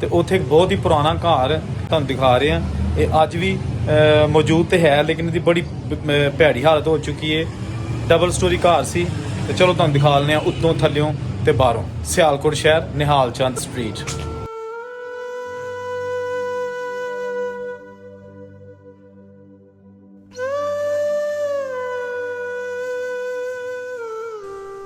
ਤੇ ਉੱਥੇ ਇੱਕ ਬਹੁਤ ਹੀ ਪੁਰਾਣਾ ਘਰ ਤੁਹਾਨੂੰ ਦਿਖਾ ਰਹੇ ਹਾਂ। ਇਹ ਅੱਜ ਵੀ ਮੌਜੂਦ ਤੇ ਹੈ ਲੇਕਿਨ ਇਹਦੀ ਬੜੀ ਭੈੜੀ ਹਾਲਤ ਹੋ ਚੁੱਕੀ ਹੈ। ਡਬਲ ਸਟੋਰੀ ਘਰ ਸੀ ਤੇ ਚਲੋ ਤੁਹਾਨੂੰ ਦਿਖਾ ਲੈਂਦੇ ਹਾਂ ਉੱਤੋਂ ਥੱਲਿਓਂ ਤੇ ਬਾਹਰੋਂ। ਸਿਆਲਕੋਟ ਸ਼ਹਿਰ, ਨਿਹਾਲ ਚੰਦ ਸਟਰੀਟ।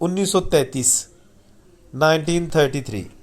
1933 1933।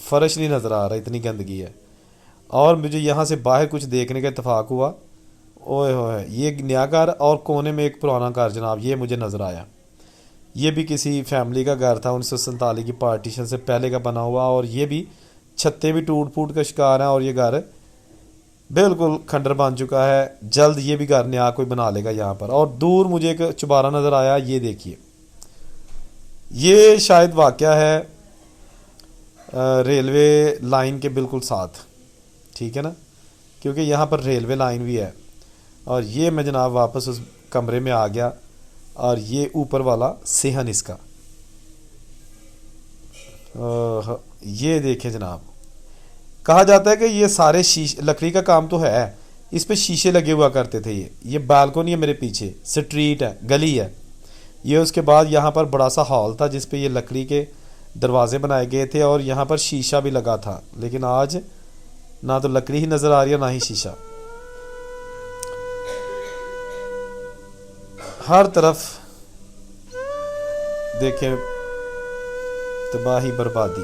فرش نہیں نظر آ رہا، اتنی گندگی ہے۔ اور مجھے یہاں سے باہر کچھ دیکھنے کا اتفاق ہوا، اوئے ہوئے یہ نیا گھر اور کونے میں ایک پرانا گھر جناب، یہ مجھے نظر آیا۔ یہ بھی کسی فیملی کا گھر تھا، 1947 کی پارٹیشن سے پہلے کا بنا ہوا، اور یہ بھی چھتیں بھی ٹوٹ پھوٹ کا شکار ہیں، اور یہ گھر بالکل کھنڈر بن چکا ہے۔ جلد یہ بھی گھر نیا کوئی بنا لے گا یہاں پر۔ اور دور مجھے ایک چبارہ نظر آیا، یہ دیکھیے، یہ شاید واقعہ ہے ریلوے لائن کے بالکل ساتھ، ٹھیک ہے نا، کیونکہ یہاں پر ریلوے لائن بھی ہے۔ اور یہ میں جناب واپس اس کمرے میں آ گیا، اور یہ اوپر والا صحن اس کا، یہ دیکھیں جناب، کہا جاتا ہے کہ یہ سارے لکڑی کا کام تو ہے، اس پہ شیشے لگے ہوا کرتے تھے۔ یہ بالکونی ہے میرے پیچھے، سٹریٹ ہے، گلی ہے یہ۔ اس کے بعد یہاں پر بڑا سا ہال تھا جس پہ یہ لکڑی کے دروازے بنائے گئے تھے، اور یہاں پر شیشہ بھی لگا تھا، لیکن آج نہ تو لکڑی ہی نظر آ رہی ہے نہ ہی شیشہ۔ ہر طرف دیکھیں تباہی بربادی۔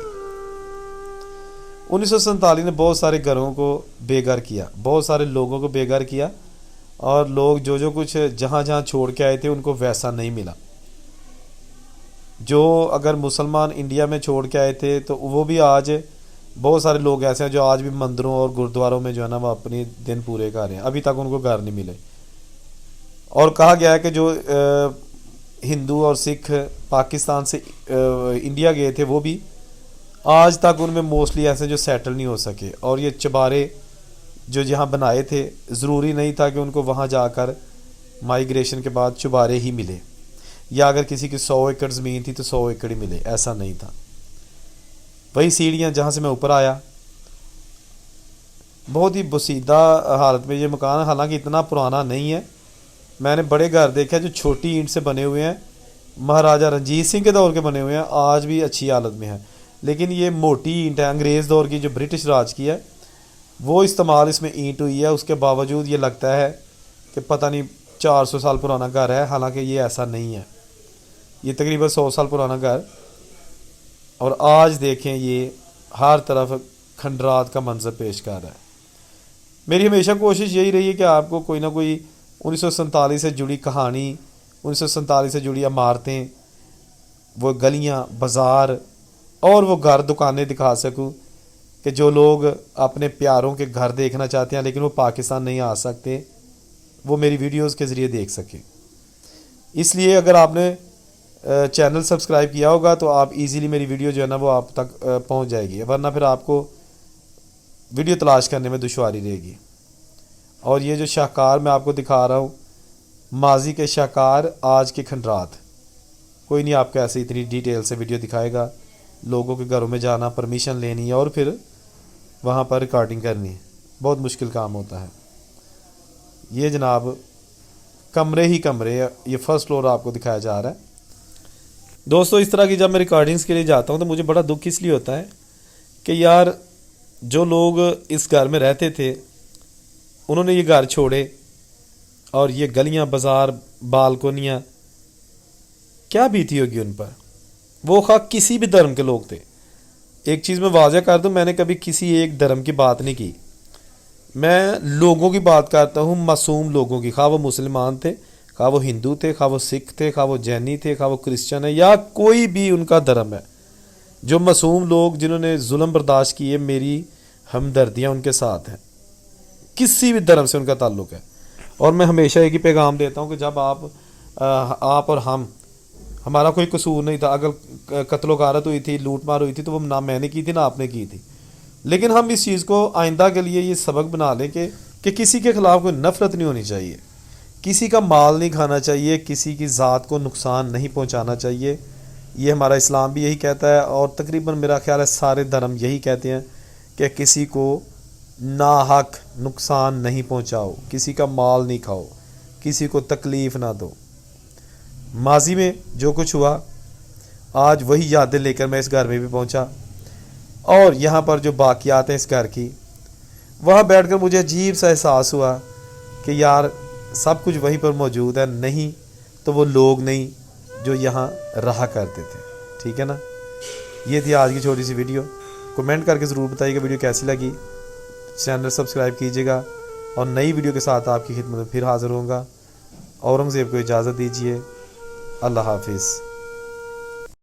1947 نے بہت سارے گھروں کو بے گھر کیا، بہت سارے لوگوں کو بے گھر کیا، اور لوگ جو کچھ جہاں جہاں چھوڑ کے آئے تھے ان کو ویسا نہیں ملا۔ جو اگر مسلمان انڈیا میں چھوڑ کے آئے تھے تو وہ بھی آج بہت سارے لوگ ایسے ہیں جو آج بھی مندروں اور گردواروں میں جو ہے نا وہ اپنی دن پورے کر رہے ہیں، ابھی تک ان کو گھر نہیں ملے۔ اور کہا گیا ہے کہ جو ہندو اور سکھ پاکستان سے انڈیا گئے تھے وہ بھی آج تک ان میں موسٹلی ایسے جو سیٹل نہیں ہو سکے۔ اور یہ چبارے جو جہاں بنائے تھے، ضروری نہیں تھا کہ ان کو وہاں جا کر مائیگریشن کے بعد چبارے ہی ملے، یا اگر کسی کی 100 ایکڑ زمین تھی تو 100 ایکڑ ہی ملے، ایسا نہیں تھا۔ وہی سیڑھیاں جہاں سے میں اوپر آیا، بہت ہی بسیدہ حالت میں یہ مکان، حالانکہ اتنا پرانا نہیں ہے۔ میں نے بڑے گھر دیکھے جو چھوٹی اینٹ سے بنے ہوئے ہیں، مہاراجہ رنجیت سنگھ کے دور کے بنے ہوئے ہیں، آج بھی اچھی حالت میں ہیں، لیکن یہ موٹی اینٹ ہے، انگریز دور کی جو برٹش راج کی ہے وہ استعمال اس میں اینٹ ہوئی ہے۔ اس کے باوجود یہ لگتا ہے کہ پتہ نہیں 400 سال پرانا گھر ہے، حالانکہ یہ ایسا نہیں ہے، یہ تقریباً 100 سال پرانا گھر۔ اور آج دیکھیں یہ ہر طرف کھنڈرات کا منظر پیش کر رہا ہے۔ میری ہمیشہ کوشش یہی رہی ہے کہ آپ کو کوئی نہ کوئی 1947 سے جڑی کہانی، 1947 سے جڑی عمارتیں، وہ گلیاں، بازار اور وہ گھر دکانیں دکھا سکوں کہ جو لوگ اپنے پیاروں کے گھر دیکھنا چاہتے ہیں لیکن وہ پاکستان نہیں آ سکتے، وہ میری ویڈیوز کے ذریعے دیکھ سکیں۔ اس لیے اگر آپ نے چینل سبسکرائب کیا ہوگا تو آپ ایزیلی میری ویڈیو جو ہے نا وہ آپ تک پہنچ جائے گی، ورنہ پھر آپ کو ویڈیو تلاش کرنے میں دشواری رہے گی۔ اور یہ جو شاہکار میں آپ کو دکھا رہا ہوں، ماضی کے شاہکار، آج کے کھنڈرات، کوئی نہیں آپ کو ایسے اتنی ڈیٹیل سے ویڈیو دکھائے گا۔ لوگوں کے گھروں میں جانا، پرمیشن لینی ہے اور پھر وہاں پر ریکارڈنگ کرنی ہے، بہت مشکل کام ہوتا ہے۔ یہ جناب کمرے ہی کمرے، یہ فرسٹ فلور آپ کو دکھایا جا رہا ہے۔ دوستو اس طرح کی جب میں ریکارڈنگز کے لیے جاتا ہوں تو مجھے بڑا دکھ اس لیے ہوتا ہے کہ یار جو لوگ اس گھر میں رہتے تھے انہوں نے یہ گھر چھوڑے، اور یہ گلیاں، بازار، بالکونیاں، کیا بیتی ہوگی ان پر؟ وہ خواہ کسی بھی دھرم کے لوگ تھے۔ ایک چیز میں واضح کر دوں، میں نے کبھی کسی ایک دھرم کی بات نہیں کی، میں لوگوں کی بات کرتا ہوں، معصوم لوگوں کی، خواہ وہ مسلمان تھے، خواہ وہ ہندو تھے، خواہ وہ سکھ تھے، خواہ وہ جینی تھے، خواہ وہ کرسچن ہے، یا کوئی بھی ان کا دھرم ہے، جو معصوم لوگ جنہوں نے ظلم برداشت کیے، میری ہمدردیاں ان کے ساتھ ہیں، کسی بھی دھرم سے ان کا تعلق ہے۔ اور میں ہمیشہ ایک ہی پیغام دیتا ہوں کہ جب آپ اور ہمارا کوئی قصور نہیں تھا، اگر قتل و غارت ہوئی تھی، لوٹ مار ہوئی تھی تو وہ نہ میں نے کی تھی نہ آپ نے کی تھی، لیکن ہم اس چیز کو آئندہ کے لیے یہ سبق بنا لیں کہ کسی کے خلاف کوئی نفرت نہیں ہونی چاہیے، کسی کا مال نہیں کھانا چاہیے، کسی کی ذات کو نقصان نہیں پہنچانا چاہیے۔ یہ ہمارا اسلام بھی یہی کہتا ہے، اور تقریباً میرا خیال ہے سارے دھرم یہی کہتے ہیں کہ کسی کو ناحق نقصان نہیں پہنچاؤ، کسی کا مال نہیں کھاؤ، کسی کو تکلیف نہ دو۔ ماضی میں جو کچھ ہوا، آج وہی یادیں لے کر میں اس گھر میں بھی پہنچا، اور یہاں پر جو باقیات ہیں اس گھر کی، وہاں بیٹھ کر مجھے عجیب سا احساس ہوا کہ یار سب کچھ وہیں پر موجود ہے، نہیں تو وہ لوگ نہیں جو یہاں رہا کرتے تھے۔ ٹھیک ہے نا، یہ تھی آج کی چھوٹی سی ویڈیو۔ کمنٹ کر کے ضرور بتائیے گا ویڈیو کیسی لگی. چینل سبسکرائب کیجیے گا اور نئی ویڈیو کے ساتھ آپ کی خدمت میں پھر حاضر ہوں گا. اورنگزیب کو اجازت دیجیے. اللہ حافظ.